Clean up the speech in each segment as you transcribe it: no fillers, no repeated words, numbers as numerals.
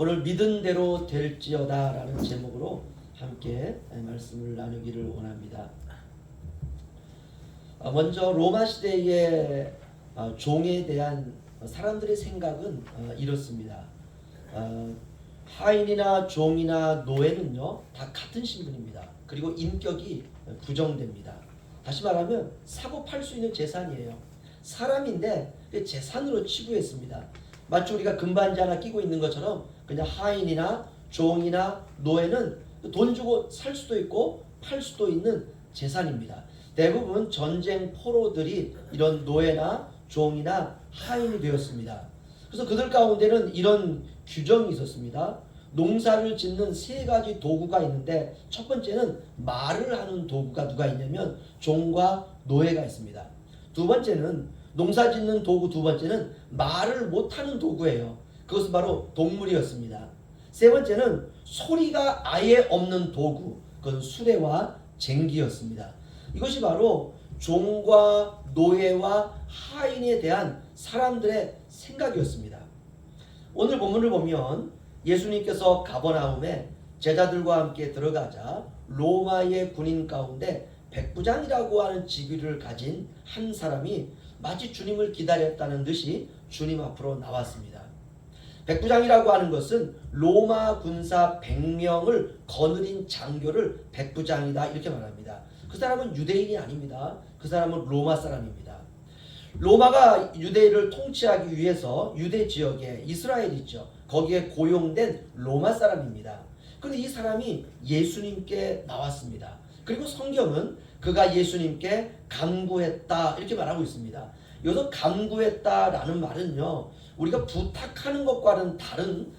오늘 믿은 대로 될지어다 라는 제목으로 함께 말씀을 나누기를 원합니다. 먼저 로마 시대의 종에 대한 사람들의 생각은 이렇습니다. 하인이나 종이나 노예는요 다 같은 신분입니다. 그리고 인격이 부정됩니다. 다시 말하면 사고 팔 수 있는 재산이에요. 사람인데 재산으로 치부했습니다. 마치 우리가 금반지 하나 끼고 있는 것처럼 그냥 하인이나 종이나 노예는 돈 주고 살 수도 있고 팔 수도 있는 재산입니다. 대부분 전쟁 포로들이 이런 노예나 종이나 하인이 되었습니다. 그래서 그들 가운데는 이런 규정이 있었습니다. 농사를 짓는 세 가지 도구가 있는데 첫 번째는 말을 하는 도구가 누가 있냐면 종과 노예가 있습니다. 두 번째는 농사 짓는 도구 두 번째는 말을 못하는 도구예요. 그것은 바로 동물이었습니다. 세 번째는 소리가 아예 없는 도구, 그건 수레와 쟁기였습니다. 이것이 바로 종과 노예와 하인에 대한 사람들의 생각이었습니다. 오늘 본문을 보면 예수님께서 가버나움에 제자들과 함께 들어가자 로마의 군인 가운데 백부장이라고 하는 직위를 가진 한 사람이 마치 주님을 기다렸다는 듯이 주님 앞으로 나왔습니다. 백부장이라고 하는 것은 로마 군사 100명을 거느린 장교를 백부장이다 이렇게 말합니다. 그 사람은 유대인이 아닙니다. 그 사람은 로마 사람입니다. 로마가 유대인을 통치하기 위해서 유대 지역에 이스라엘 있죠. 거기에 고용된 로마 사람입니다. 그런데 이 사람이 예수님께 나왔습니다. 그리고 성경은 그가 예수님께 간구했다 이렇게 말하고 있습니다. 여기서 간구했다라는 말은요, 우리가 부탁하는 것과는 다른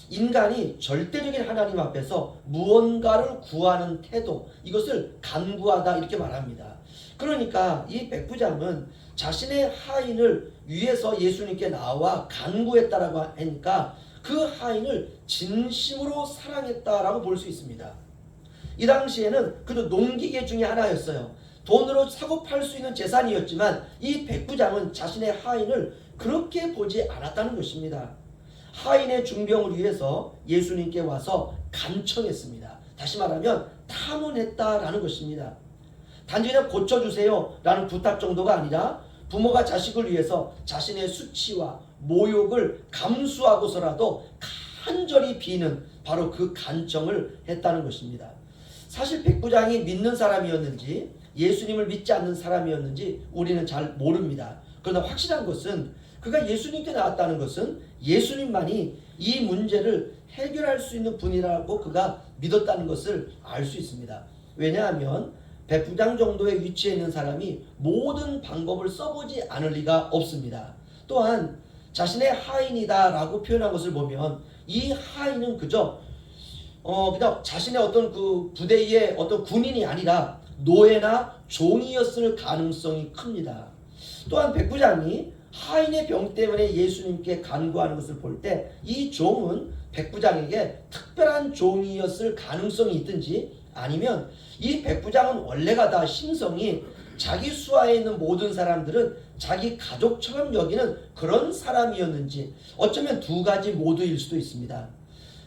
인간이 절대적인 하나님 앞에서 무언가를 구하는 태도, 이것을 간구하다 이렇게 말합니다. 그러니까 이 백부장은 자신의 하인을 위해서 예수님께 나와 간구했다라고 하니까 그 하인을 진심으로 사랑했다라고 볼 수 있습니다. 이 당시에는 그도 농기계 중에 하나였어요. 돈으로 사고 팔 수 있는 재산이었지만 이 백부장은 자신의 하인을 그렇게 보지 않았다는 것입니다. 하인의 중병을 위해서 예수님께 와서 간청했습니다. 다시 말하면 탐원했다라는 것입니다. 단지 그냥 고쳐주세요 라는 부탁 정도가 아니라 부모가 자식을 위해서 자신의 수치와 모욕을 감수하고서라도 간절히 비는 바로 그 간청을 했다는 것입니다. 사실 백부장이 믿는 사람이었는지 예수님을 믿지 않는 사람이었는지 우리는 잘 모릅니다. 그러나 확실한 것은 그가 예수님께 나왔다는 것은 예수님만이 이 문제를 해결할 수 있는 분이라고 그가 믿었다는 것을 알 수 있습니다. 왜냐하면 백부장 정도의 위치에 있는 사람이 모든 방법을 써보지 않을 리가 없습니다. 또한 자신의 하인이다 라고 표현한 것을 보면 이 하인은 그냥 자신의 어떤 그 부대의 어떤 군인이 아니라 노예나 종이었을 가능성이 큽니다. 또한 백부장이 하인의 병 때문에 예수님께 간구하는 것을 볼 때 이 종은 백부장에게 특별한 종이었을 가능성이 있든지 아니면 이 백부장은 원래가 다 심성이 자기 수하에 있는 모든 사람들은 자기 가족처럼 여기는 그런 사람이었는지 어쩌면 두 가지 모두일 수도 있습니다.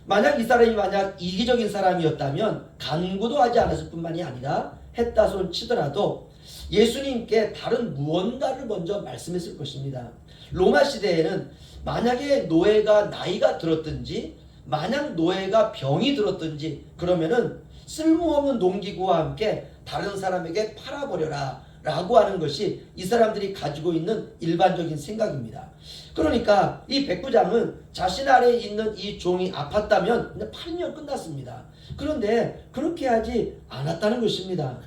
만약 이 사람이 이기적인 사람이었다면 간구도 하지 않았을 뿐만이 아니라 했다 손 치더라도 예수님께 다른 무언가를 먼저 말씀했을 것입니다. 로마 시대에는 만약에 노예가 나이가 들었든지 만약 노예가 병이 들었든지 그러면은 쓸모없는 농기구와 함께 다른 사람에게 팔아버려라 라고 하는 것이 이 사람들이 가지고 있는 일반적인 생각입니다. 그러니까 이 백부장은 자신 아래에 있는 이 종이 아팠다면 그냥 팔면 끝났습니다. 그런데 그렇게 하지 않았다는 것입니다.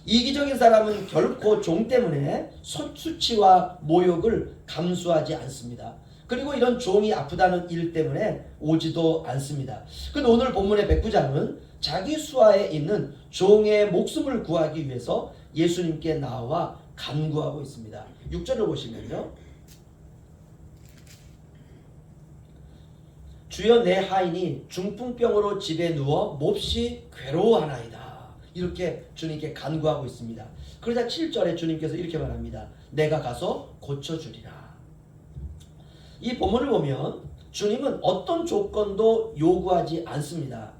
이기적인 사람은 결코 종 때문에 수치와 모욕을 감수하지 않습니다. 그리고 이런 종이 아프다는 일 때문에 오지도 않습니다. 근데 오늘 본문의 백부장은 자기 수하에 있는 종의 목숨을 구하기 위해서 예수님께 나와 간구하고 있습니다. 6절을 보시면요. 주여 내 하인이 중풍병으로 집에 누워 몹시 괴로워하나이다. 이렇게 주님께 간구하고 있습니다. 그러자 7절에 주님께서 이렇게 말합니다. 내가 가서 고쳐주리라. 이 본문을 보면 주님은 어떤 조건도 요구하지 않습니다.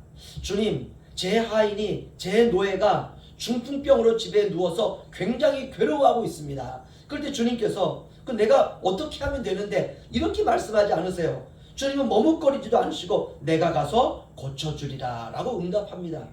주님, 제 하인이, 제 노예가 중풍병으로 집에 누워서 굉장히 괴로워하고 있습니다. 그럴 때 주님께서 내가 어떻게 하면 되는데 이렇게 말씀하지 않으세요. 주님은 머뭇거리지도 않으시고 내가 가서 고쳐주리라 라고 응답합니다.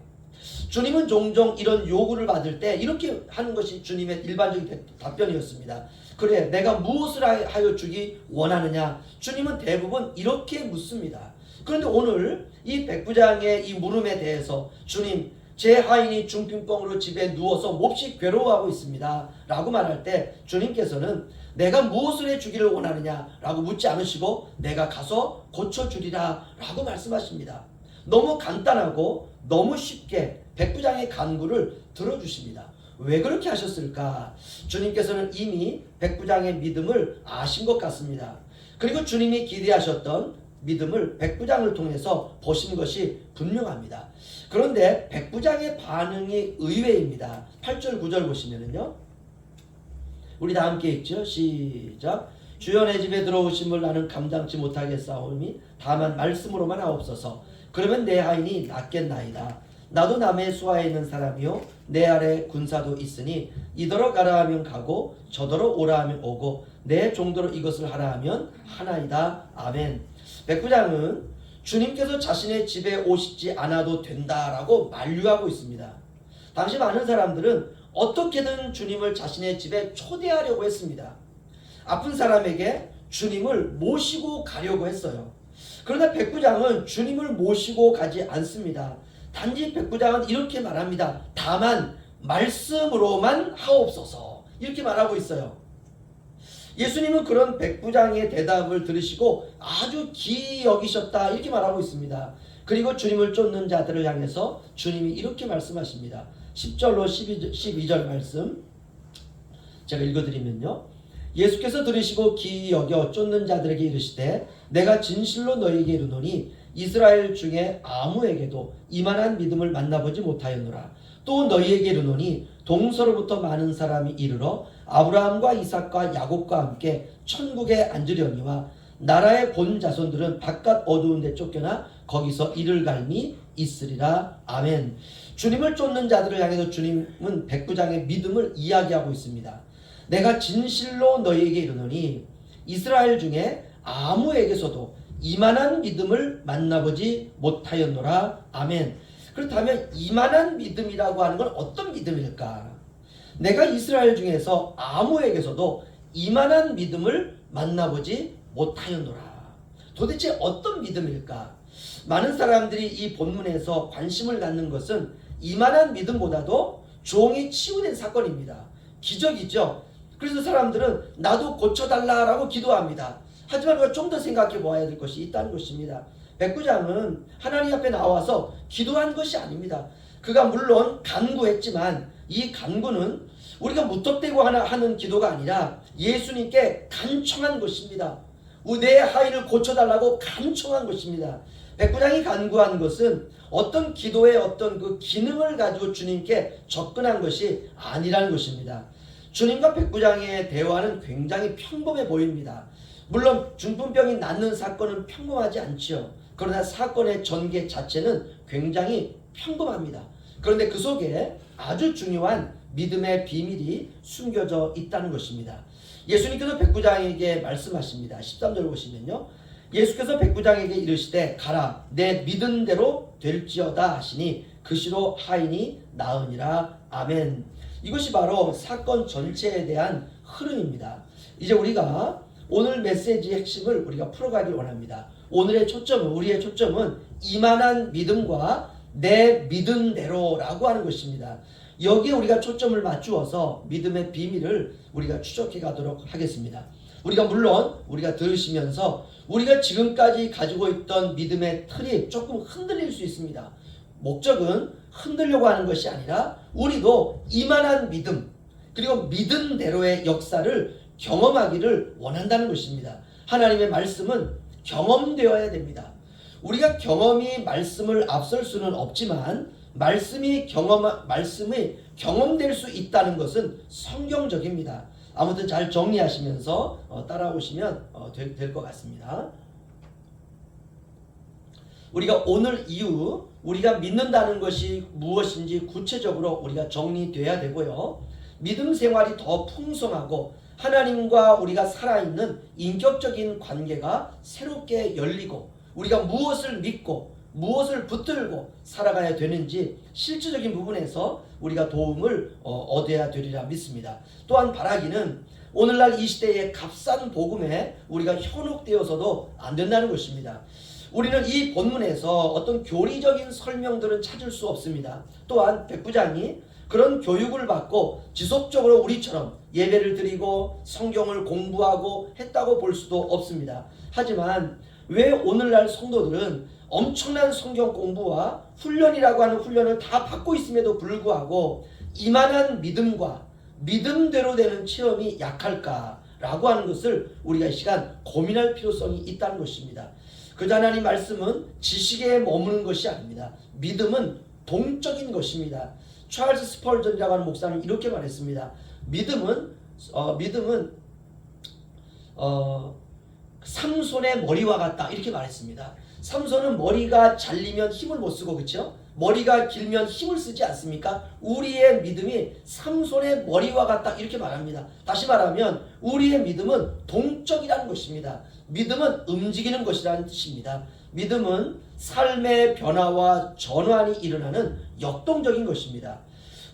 주님은 종종 이런 요구를 받을 때 이렇게 하는 것이 주님의 일반적인 답변이었습니다. 그래, 내가 무엇을 하여 주기 원하느냐? 주님은 대부분 이렇게 묻습니다. 그런데 오늘 이 백부장의 이 물음에 대해서 주님, 제 하인이 중풍병으로 집에 누워서 몹시 괴로워하고 있습니다 라고 말할 때 주님께서는 내가 무엇을 해주기를 원하느냐 라고 묻지 않으시고 내가 가서 고쳐주리라 라고 말씀하십니다. 너무 간단하고 너무 쉽게 백부장의 간구를 들어주십니다. 왜 그렇게 하셨을까? 주님께서는 이미 백부장의 믿음을 아신 것 같습니다. 그리고 주님이 기대하셨던 믿음을 백부장을 통해서 보신 것이 분명합니다. 그런데 백부장의 반응이 의외입니다. 8절 9절 보시면은요, 우리 다 함께 읽죠. 시작. 주여 내 집에 들어오심을 나는 감당치 못하겠사오니 다만 말씀으로만 하옵소서. 그러면 내 하인이 낫겠나이다. 나도 남의 수하에 있는 사람이요 내 아래 군사도 있으니 이더러 가라 하면 가고 저더러 오라 하면 오고 내 종도로 이것을 하라 하면 하나이다. 아멘. 백부장은 주님께서 자신의 집에 오시지 않아도 된다라고 만류하고 있습니다. 당시 많은 사람들은 어떻게든 주님을 자신의 집에 초대하려고 했습니다. 아픈 사람에게 주님을 모시고 가려고 했어요. 그러나 백부장은 주님을 모시고 가지 않습니다. 단지 백부장은 이렇게 말합니다. 다만 말씀으로만 하옵소서. 이렇게 말하고 있어요. 예수님은 그런 백부장의 대답을 들으시고 아주 기이 여기셨다 이렇게 말하고 있습니다. 그리고 주님을 쫓는 자들을 향해서 주님이 이렇게 말씀하십니다. 10절로 12절 말씀 제가 읽어드리면요, 예수께서 들으시고 기이 여겨 쫓는 자들에게 이르시되 내가 진실로 너희에게 이르노니 이스라엘 중에 아무에게도 이만한 믿음을 만나보지 못하였노라. 또 너희에게 이르노니 동서로부터 많은 사람이 이르러 아브라함과 이삭과 야곱과 함께 천국에 앉으려니와 나라의 본 자손들은 바깥 어두운 데 쫓겨나 거기서 이를 갈미 있으리라. 아멘. 주님을 쫓는 자들을 향해서 주님은 백부장의 믿음을 이야기하고 있습니다. 내가 진실로 너희에게 이르노니 이스라엘 중에 아무에게서도 이만한 믿음을 만나보지 못하였노라. 아멘. 그렇다면 이만한 믿음이라고 하는 건 어떤 믿음일까? 내가 이스라엘 중에서 아무에게서도 이만한 믿음을 만나보지 못하였노라. 도대체 어떤 믿음일까? 많은 사람들이 이 본문에서 관심을 갖는 것은 이만한 믿음보다도 종이 치유된 사건입니다. 기적이죠. 그래서 사람들은 나도 고쳐달라라고 기도합니다. 하지만 우리가 좀 더 생각해 보아야 될 것이 있다는 것입니다. 백부장은 하나님 앞에 나와서 기도한 것이 아닙니다. 그가 물론 간구했지만 이 간구는 우리가 무턱대고 하는 기도가 아니라 예수님께 간청한 것입니다. 내 하인을 고쳐달라고 간청한 것입니다. 백부장이 간구한 것은 어떤 기도의 어떤 그 기능을 가지고 주님께 접근한 것이 아니라는 것입니다. 주님과 백부장의 대화는 굉장히 평범해 보입니다. 물론 중풍병이 낫는 사건은 평범하지 않지요. 그러나 사건의 전개 자체는 굉장히 평범합니다. 그런데 그 속에 아주 중요한 믿음의 비밀이 숨겨져 있다는 것입니다. 예수님께서 백부장에게 말씀하십니다. 13절 보시면요, 예수께서 백부장에게 이르시되 가라 내 믿은 대로 될지어다 하시니 그시로 하인이 나으니라. 아멘. 이것이 바로 사건 전체에 대한 흐름입니다. 이제 우리가 오늘 메시지의 핵심을 우리가 풀어가길 원합니다. 오늘의 초점은, 우리의 초점은 이만한 믿음과 내 믿은 대로라고 하는 것입니다. 여기에 우리가 초점을 맞추어서 믿음의 비밀을 우리가 추적해 가도록 하겠습니다. 우리가 들으시면서 우리가 지금까지 가지고 있던 믿음의 틀이 조금 흔들릴 수 있습니다. 목적은 흔들려고 하는 것이 아니라 우리도 이만한 믿음 그리고 믿은 대로의 역사를 경험하기를 원한다는 것입니다. 하나님의 말씀은 경험되어야 됩니다. 우리가 경험이 말씀을 앞설 수는 없지만 말씀이 경험될 수 있다는 것은 성경적입니다. 아무튼 잘 정리하시면서 따라오시면 될 것 같습니다. 우리가 오늘 이후 우리가 믿는다는 것이 무엇인지 구체적으로 우리가 정리돼야 되고요. 믿음 생활이 더 풍성하고 하나님과 우리가 살아있는 인격적인 관계가 새롭게 열리고 우리가 무엇을 믿고 무엇을 붙들고 살아가야 되는지 실질적인 부분에서 우리가 도움을 얻어야 되리라 믿습니다. 또한 바라기는 오늘날 이 시대의 값싼 복음에 우리가 현혹되어서도 안 된다는 것입니다. 우리는 이 본문에서 어떤 교리적인 설명들은 찾을 수 없습니다. 또한 백부장이 그런 교육을 받고 지속적으로 우리처럼 예배를 드리고 성경을 공부하고 했다고 볼 수도 없습니다. 하지만 왜 오늘날 성도들은 엄청난 성경 공부와 훈련이라고 하는 훈련을 다 받고 있음에도 불구하고 이만한 믿음과 믿음대로 되는 체험이 약할까라고 하는 것을 우리가 이 시간 고민할 필요성이 있다는 것입니다. 그저 하나님 말씀은 지식에 머무는 것이 아닙니다. 믿음은 동적인 것입니다. 찰스 스펄전이라고 하는 목사는 이렇게 말했습니다. 믿음은 삼손의 머리와 같다 이렇게 말했습니다. 삼손은 머리가 잘리면 힘을 못 쓰고 그렇죠? 머리가 길면 힘을 쓰지 않습니까? 우리의 믿음이 삼손의 머리와 같다 이렇게 말합니다. 다시 말하면 우리의 믿음은 동적이라는 것입니다. 믿음은 움직이는 것이라는 뜻입니다. 믿음은 삶의 변화와 전환이 일어나는 역동적인 것입니다.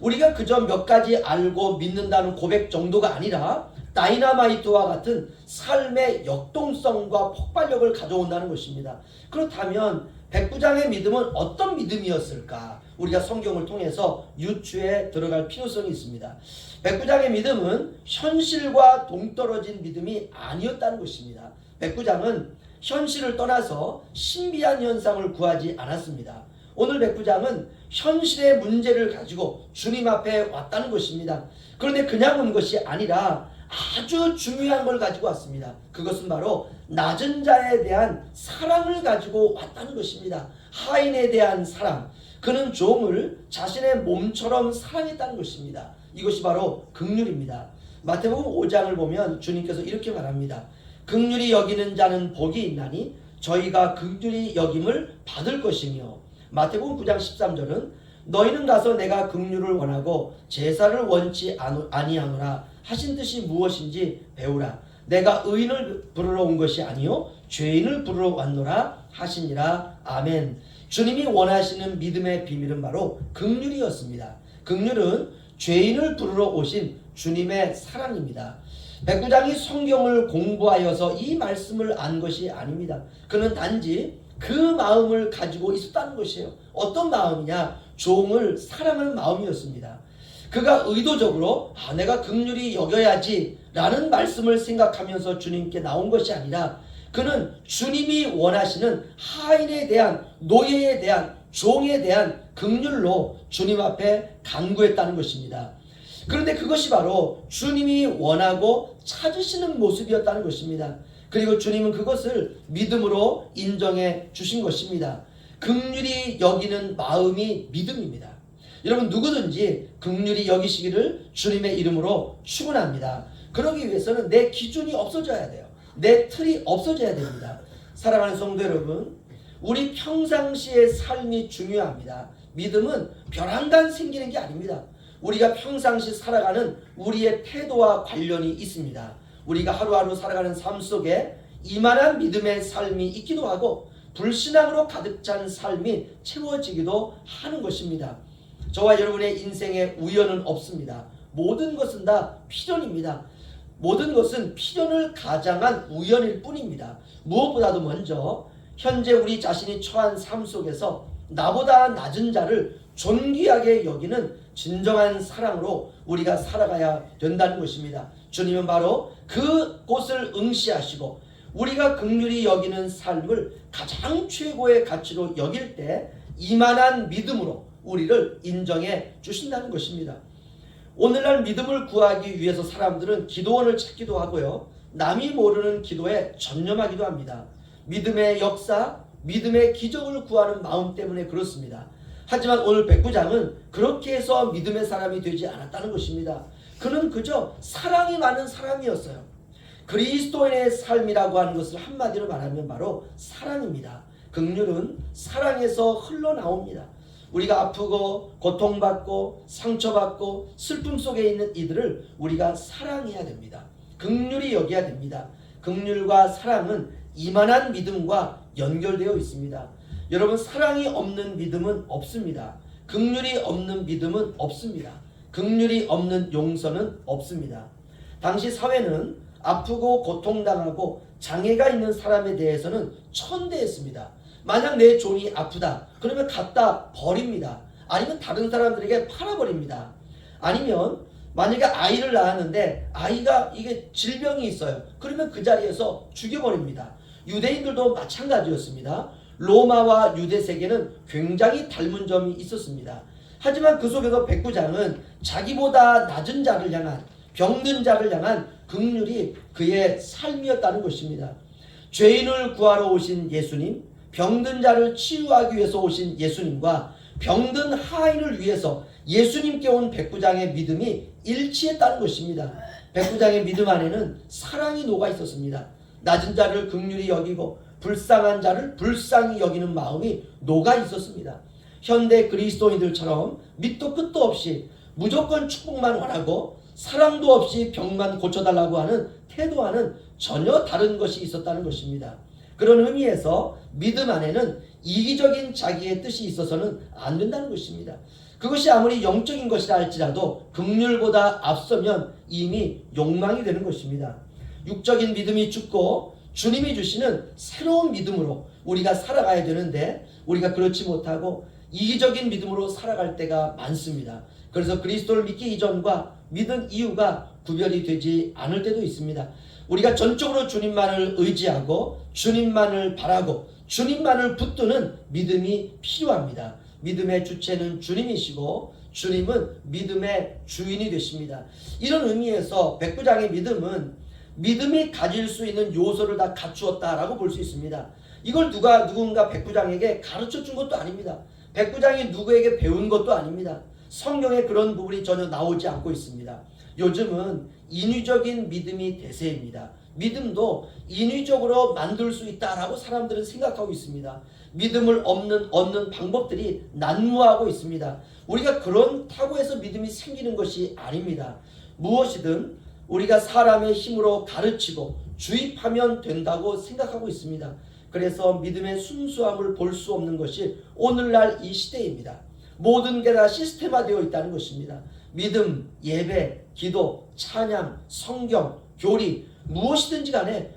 우리가 그저 몇 가지 알고 믿는다는 고백 정도가 아니라 다이너마이트와 같은 삶의 역동성과 폭발력을 가져온다는 것입니다. 그렇다면 백부장의 믿음은 어떤 믿음이었을까? 우리가 성경을 통해서 유추해 들어갈 필요성이 있습니다. 백부장의 믿음은 현실과 동떨어진 믿음이 아니었다는 것입니다. 백부장은 현실을 떠나서 신비한 현상을 구하지 않았습니다. 오늘 백부장은 현실의 문제를 가지고 주님 앞에 왔다는 것입니다. 그런데 그냥 온 것이 아니라 아주 중요한 걸 가지고 왔습니다. 그것은 바로 낮은 자에 대한 사랑을 가지고 왔다는 것입니다. 하인에 대한 사랑. 그는 종을 자신의 몸처럼 사랑했다는 것입니다. 이것이 바로 긍휼입니다. 마태복음 5장을 보면 주님께서 이렇게 말합니다. 긍휼히 여기는 자는 복이 있나니 저희가 긍휼히 여김을 받을 것이며, 마태복음 9장 13절은 너희는 가서 내가 긍휼을 원하고 제사를 원치 아니하노라 하신 뜻이 무엇인지 배우라. 내가 의인을 부르러 온 것이 아니요 죄인을 부르러 왔노라 하시니라. 아멘. 주님이 원하시는 믿음의 비밀은 바로 긍휼이었습니다. 긍휼은 죄인을 부르러 오신 주님의 사랑입니다. 백부장이 성경을 공부하여서 이 말씀을 안 것이 아닙니다. 그는 단지 그 마음을 가지고 있었다는 것이에요. 어떤 마음이냐? 종을 사랑하는 마음이었습니다. 그가 의도적으로 내가 긍휼히 여겨야지 라는 말씀을 생각하면서 주님께 나온 것이 아니라 그는 주님이 원하시는 하인에 대한, 노예에 대한, 종에 대한 긍휼로 주님 앞에 간구했다는 것입니다. 그런데 그것이 바로 주님이 원하고 찾으시는 모습이었다는 것입니다. 그리고 주님은 그것을 믿음으로 인정해 주신 것입니다. 긍휼히 여기는 마음이 믿음입니다. 여러분, 누구든지 긍휼히 여기시기를 주님의 이름으로 축원합니다. 그러기 위해서는 내 기준이 없어져야 돼요. 내 틀이 없어져야 됩니다. 사랑하는 성도 여러분, 우리 평상시의 삶이 중요합니다. 믿음은 벼랑간 생기는 게 아닙니다. 우리가 평상시 살아가는 우리의 태도와 관련이 있습니다. 우리가 하루하루 살아가는 삶 속에 이만한 믿음의 삶이 있기도 하고 불신앙으로 가득 찬 삶이 채워지기도 하는 것입니다. 저와 여러분의 인생에 우연은 없습니다. 모든 것은 다 필연입니다. 모든 것은 필연을 가장한 우연일 뿐입니다. 무엇보다도 먼저 현재 우리 자신이 처한 삶 속에서 나보다 낮은 자를 존귀하게 여기는 진정한 사랑으로 우리가 살아가야 된다는 것입니다. 주님은 바로 그곳을 응시하시고 우리가 긍휼히 여기는 삶을 가장 최고의 가치로 여길 때 이만한 믿음으로 우리를 인정해 주신다는 것입니다. 오늘날 믿음을 구하기 위해서 사람들은 기도원을 찾기도 하고요, 남이 모르는 기도에 전념하기도 합니다. 믿음의 역사, 믿음의 기적을 구하는 마음 때문에 그렇습니다. 하지만 오늘 백부장은 그렇게 해서 믿음의 사람이 되지 않았다는 것입니다. 그는 그저 사랑이 많은 사람이었어요. 그리스도인의 삶이라고 하는 것을 한마디로 말하면 바로 사랑입니다. 긍휼은 사랑에서 흘러나옵니다. 우리가 아프고 고통받고 상처받고 슬픔 속에 있는 이들을 우리가 사랑해야 됩니다. 긍휼히 여겨야 됩니다. 긍휼과 사랑은 이만한 믿음과 연결되어 있습니다. 여러분, 사랑이 없는 믿음은 없습니다. 긍휼이 없는 믿음은 없습니다. 긍휼이 없는 용서는 없습니다. 당시 사회는 아프고 고통당하고 장애가 있는 사람에 대해서는 천대했습니다. 만약 내 존이 아프다 그러면 갖다 버립니다. 아니면 다른 사람들에게 팔아버립니다. 아니면 만약에 아이를 낳았는데 아이가 이게 질병이 있어요. 그러면 그 자리에서 죽여버립니다. 유대인들도 마찬가지였습니다. 로마와 유대 세계는 굉장히 닮은 점이 있었습니다. 하지만 그 속에서 백부장은 자기보다 낮은 자를 향한, 병든 자를 향한 긍휼이 그의 삶이었다는 것입니다. 죄인을 구하러 오신 예수님, 병든 자를 치유하기 위해서 오신 예수님과 병든 하인을 위해서 예수님께 온 백부장의 믿음이 일치했다는 것입니다. 백부장의 믿음 안에는 사랑이 녹아 있었습니다. 낮은 자를 긍휼히 여기고 불쌍한 자를 불쌍히 여기는 마음이 녹아 있었습니다. 현대 그리스도인들처럼 밑도 끝도 없이 무조건 축복만 원하고 사랑도 없이 병만 고쳐달라고 하는 태도와는 전혀 다른 것이 있었다는 것입니다. 그런 의미에서 믿음 안에는 이기적인 자기의 뜻이 있어서는 안 된다는 것입니다. 그것이 아무리 영적인 것이라 할지라도 긍휼보다 앞서면 이미 욕망이 되는 것입니다. 육적인 믿음이 죽고 주님이 주시는 새로운 믿음으로 우리가 살아가야 되는데 우리가 그렇지 못하고 이기적인 믿음으로 살아갈 때가 많습니다. 그래서 그리스도를 믿기 이전과 믿은 이후가 구별이 되지 않을 때도 있습니다. 우리가 전적으로 주님만을 의지하고 주님만을 바라고 주님만을 붙드는 믿음이 필요합니다. 믿음의 주체는 주님이시고 주님은 믿음의 주인이 되십니다. 이런 의미에서 백부장의 믿음은 믿음이 가질 수 있는 요소를 다 갖추었다라고 볼 수 있습니다. 이걸 누군가 백부장에게 가르쳐 준 것도 아닙니다. 백부장이 누구에게 배운 것도 아닙니다. 성경에 그런 부분이 전혀 나오지 않고 있습니다. 요즘은 인위적인 믿음이 대세입니다. 믿음도 인위적으로 만들 수 있다라고 사람들은 생각하고 있습니다. 믿음을 얻는 방법들이 난무하고 있습니다. 우리가 그렇다고 해서 믿음이 생기는 것이 아닙니다. 무엇이든 우리가 사람의 힘으로 가르치고 주입하면 된다고 생각하고 있습니다. 그래서 믿음의 순수함을 볼 수 없는 것이 오늘날 이 시대입니다. 모든 게 다 시스템화되어 있다는 것입니다. 믿음, 예배, 기도, 찬양, 성경, 교리 무엇이든지 간에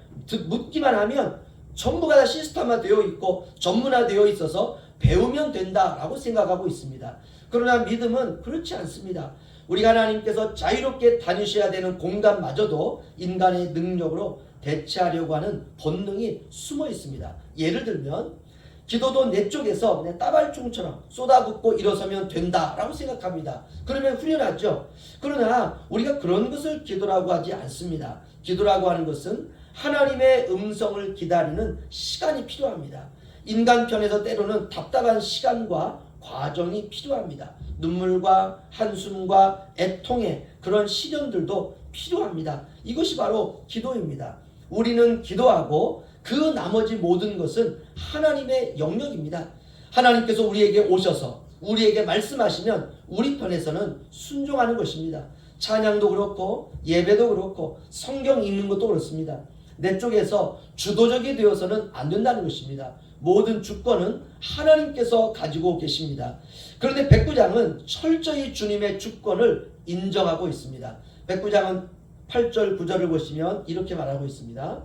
묻기만 하면 전부가 다 시스템화되어 있고 전문화되어 있어서 배우면 된다라고 생각하고 있습니다. 그러나 믿음은 그렇지 않습니다. 우리가 하나님께서 자유롭게 다니셔야 되는 공간마저도 인간의 능력으로 대체하려고 하는 본능이 숨어 있습니다. 예를 들면 기도도 내 쪽에서 그냥 따발총처럼 쏟아붓고 일어서면 된다라고 생각합니다. 그러면 후련하죠. 그러나 우리가 그런 것을 기도라고 하지 않습니다. 기도라고 하는 것은 하나님의 음성을 기다리는 시간이 필요합니다. 인간 편에서 때로는 답답한 시간과 과정이 필요합니다. 눈물과 한숨과 애통의 그런 시련들도 필요합니다. 이것이 바로 기도입니다. 우리는 기도하고 그 나머지 모든 것은 하나님의 영역입니다. 하나님께서 우리에게 오셔서 우리에게 말씀하시면 우리 편에서는 순종하는 것입니다. 찬양도 그렇고 예배도 그렇고 성경 읽는 것도 그렇습니다. 내 쪽에서 주도적이 되어서는 안 된다는 것입니다. 모든 주권은 하나님께서 가지고 계십니다. 그런데 백부장은 철저히 주님의 주권을 인정하고 있습니다. 백부장은 8절 9절을 보시면 이렇게 말하고 있습니다.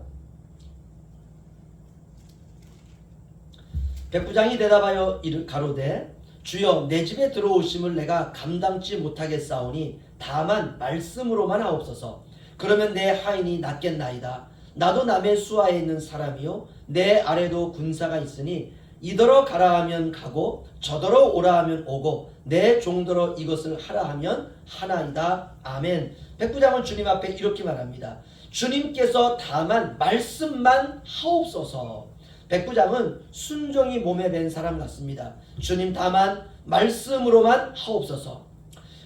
백부장이 대답하여 가로되 주여 내 집에 들어오심을 내가 감당치 못하겠사오니 다만 말씀으로만 하옵소서. 그러면 내 하인이 낫겠나이다. 나도 남의 수하에 있는 사람이요 내 아래도 군사가 있으니 이더러 가라 하면 가고 저더러 오라 하면 오고 내 종더러 이것을 하라 하면 하나이다. 아멘. 백부장은 주님 앞에 이렇게 말합니다. 주님께서 다만 말씀만 하옵소서. 백부장은 순종이 몸에 밴 사람 같습니다. 주님 다만 말씀으로만 하옵소서.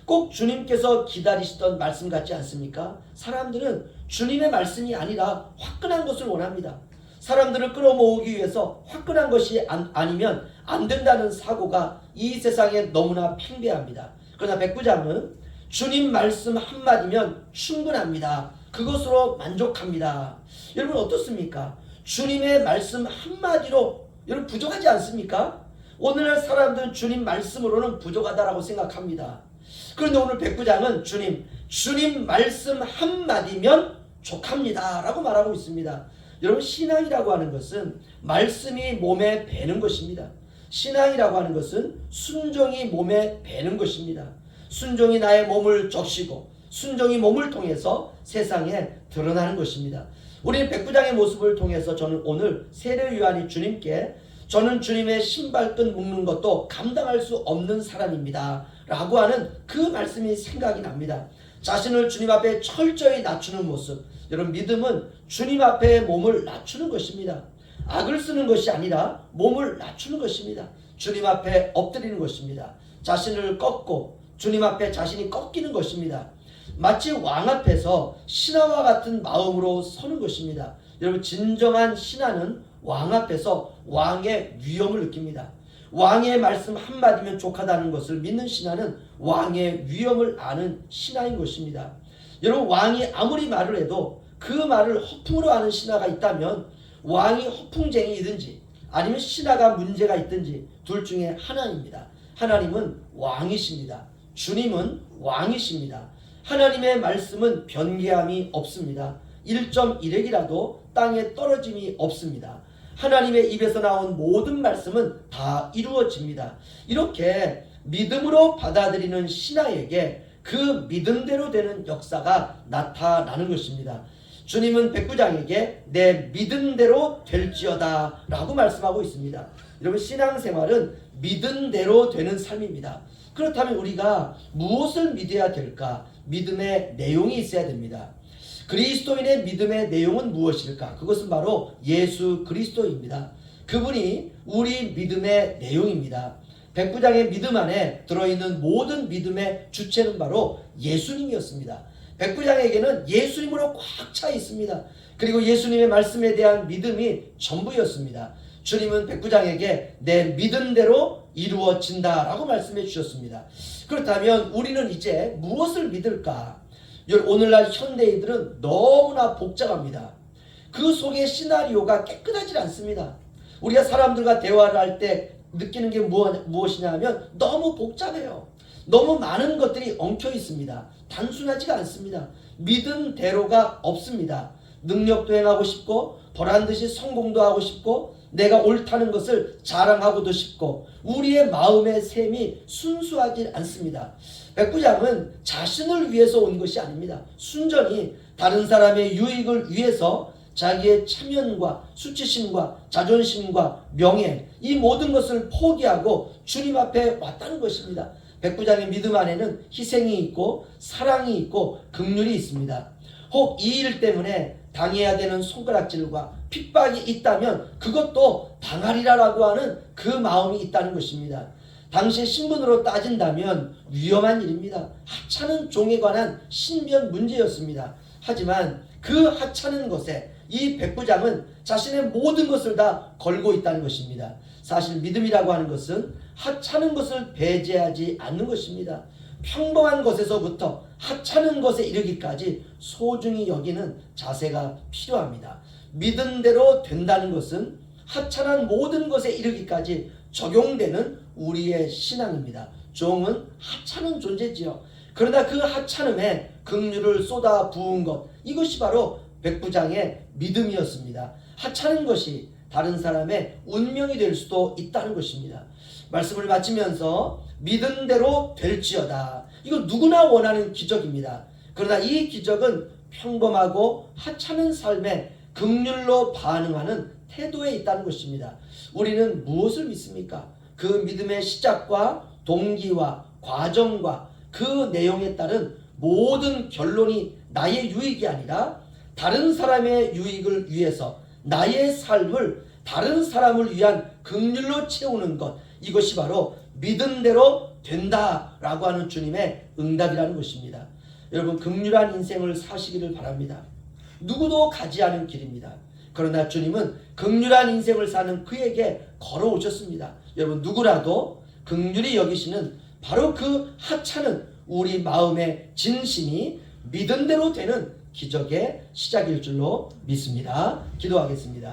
꼭 주님께서 기다리시던 말씀 같지 않습니까? 사람들은 주님의 말씀이 아니라 화끈한 것을 원합니다. 사람들을 끌어모으기 위해서 화끈한 것이 아니면 안 된다는 사고가 이 세상에 너무나 팽배합니다. 그러나 백부장은 주님 말씀 한마디면 충분합니다. 그것으로 만족합니다. 여러분 어떻습니까? 주님의 말씀 한마디로 여러분 부족하지 않습니까? 오늘날 사람들은 주님 말씀으로는 부족하다라고 생각합니다. 그런데 오늘 백부장은 주님 말씀 한마디면 족합니다 라고 말하고 있습니다. 여러분 신앙이라고 하는 것은 말씀이 몸에 배는 것입니다. 신앙이라고 하는 것은 순종이 몸에 배는 것입니다. 순종이 나의 몸을 적시고 순종이 몸을 통해서 세상에 드러나는 것입니다. 우리 백부장의 모습을 통해서 저는 오늘 세례 요한이 주님께 저는 주님의 신발끈 묶는 것도 감당할 수 없는 사람입니다 라고 하는 그 말씀이 생각이 납니다. 자신을 주님 앞에 철저히 낮추는 모습. 여러분 믿음은 주님 앞에 몸을 낮추는 것입니다. 악을 쓰는 것이 아니라 몸을 낮추는 것입니다. 주님 앞에 엎드리는 것입니다. 자신을 꺾고 주님 앞에 자신이 꺾이는 것입니다. 마치 왕 앞에서 신하와 같은 마음으로 서는 것입니다. 여러분 진정한 신하는 왕 앞에서 왕의 위엄을 느낍니다. 왕의 말씀 한마디면 족하다는 것을 믿는 신하는 왕의 위엄을 아는 신하인 것입니다. 여러분 왕이 아무리 말을 해도 그 말을 허풍으로 하는 신하가 있다면 왕이 허풍쟁이이든지 아니면 신하가 문제가 있든지 둘 중에 하나입니다. 하나님은 왕이십니다. 주님은 왕이십니다. 하나님의 말씀은 변개함이 없습니다. 1.1핵이라도 땅에 떨어짐이 없습니다. 하나님의 입에서 나온 모든 말씀은 다 이루어집니다. 이렇게 믿음으로 받아들이는 신하에게 그 믿음대로 되는 역사가 나타나는 것입니다. 주님은 백부장에게 내 믿음대로 될지어다 라고 말씀하고 있습니다. 여러분 신앙생활은 믿음대로 되는 삶입니다. 그렇다면 우리가 무엇을 믿어야 될까? 믿음의 내용이 있어야 됩니다. 그리스도인의 믿음의 내용은 무엇일까? 그것은 바로 예수 그리스도입니다. 그분이 우리 믿음의 내용입니다. 백부장의 믿음 안에 들어있는 모든 믿음의 주체는 바로 예수님이었습니다. 백부장에게는 예수님으로 꽉 차 있습니다. 그리고 예수님의 말씀에 대한 믿음이 전부였습니다. 주님은 백부장에게 내 믿음대로 이루어진다 라고 말씀해 주셨습니다. 그렇다면 우리는 이제 무엇을 믿을까? 오늘날 현대인들은 너무나 복잡합니다. 그 속에 시나리오가 깨끗하지 않습니다. 우리가 사람들과 대화를 할 때 느끼는 게 무엇이냐 하면 너무 복잡해요. 너무 많은 것들이 엉켜 있습니다. 단순하지가 않습니다. 믿음대로가 없습니다. 능력도 행하고 싶고 보란듯이 성공도 하고 싶고 내가 옳다는 것을 자랑하고도 싶고 우리의 마음의 셈이 순수하지 않습니다. 백부장은 자신을 위해서 온 것이 아닙니다. 순전히 다른 사람의 유익을 위해서 자기의 체면과 수치심과 자존심과 명예 이 모든 것을 포기하고 주님 앞에 왔다는 것입니다. 백부장의 믿음 안에는 희생이 있고 사랑이 있고 긍휼이 있습니다. 혹 이 일 때문에 당해야 되는 손가락질과 핍박이 있다면 그것도 당하리라라고 하는 그 마음이 있다는 것입니다. 당시의 신분으로 따진다면 위험한 일입니다. 하찮은 종에 관한 신변 문제였습니다. 하지만 그 하찮은 것에 이 백부장은 자신의 모든 것을 다 걸고 있다는 것입니다. 사실 믿음이라고 하는 것은 하찮은 것을 배제하지 않는 것입니다. 평범한 것에서부터 하찮은 것에 이르기까지 소중히 여기는 자세가 필요합니다. 믿음대로 된다는 것은 하찮은 모든 것에 이르기까지 적용되는 우리의 신앙입니다. 종은 하찮은 존재지요. 그러나 그 하찮음에 긍휼을 쏟아 부은 것 이것이 바로 백부장의 믿음이었습니다. 하찮은 것이 다른 사람의 운명이 될 수도 있다는 것입니다. 말씀을 마치면서 믿음대로 될지어다. 이건 누구나 원하는 기적입니다. 그러나 이 기적은 평범하고 하찮은 삶에 긍휼로 반응하는 태도에 있다는 것입니다. 우리는 무엇을 믿습니까? 그 믿음의 시작과 동기와 과정과 그 내용에 따른 모든 결론이 나의 유익이 아니라 다른 사람의 유익을 위해서 나의 삶을 다른 사람을 위한 긍휼로 채우는 것 이것이 바로 믿음대로 된다라고 하는 주님의 응답이라는 것입니다. 여러분 긍휼한 인생을 사시기를 바랍니다. 누구도 가지 않은 길입니다. 그러나 주님은 긍휼한 인생을 사는 그에게 걸어오셨습니다. 여러분 누구라도 긍휼히 여기시는 바로 그 하찮은 우리 마음의 진심이 믿은 대로 되는 기적의 시작일 줄로 믿습니다. 기도하겠습니다.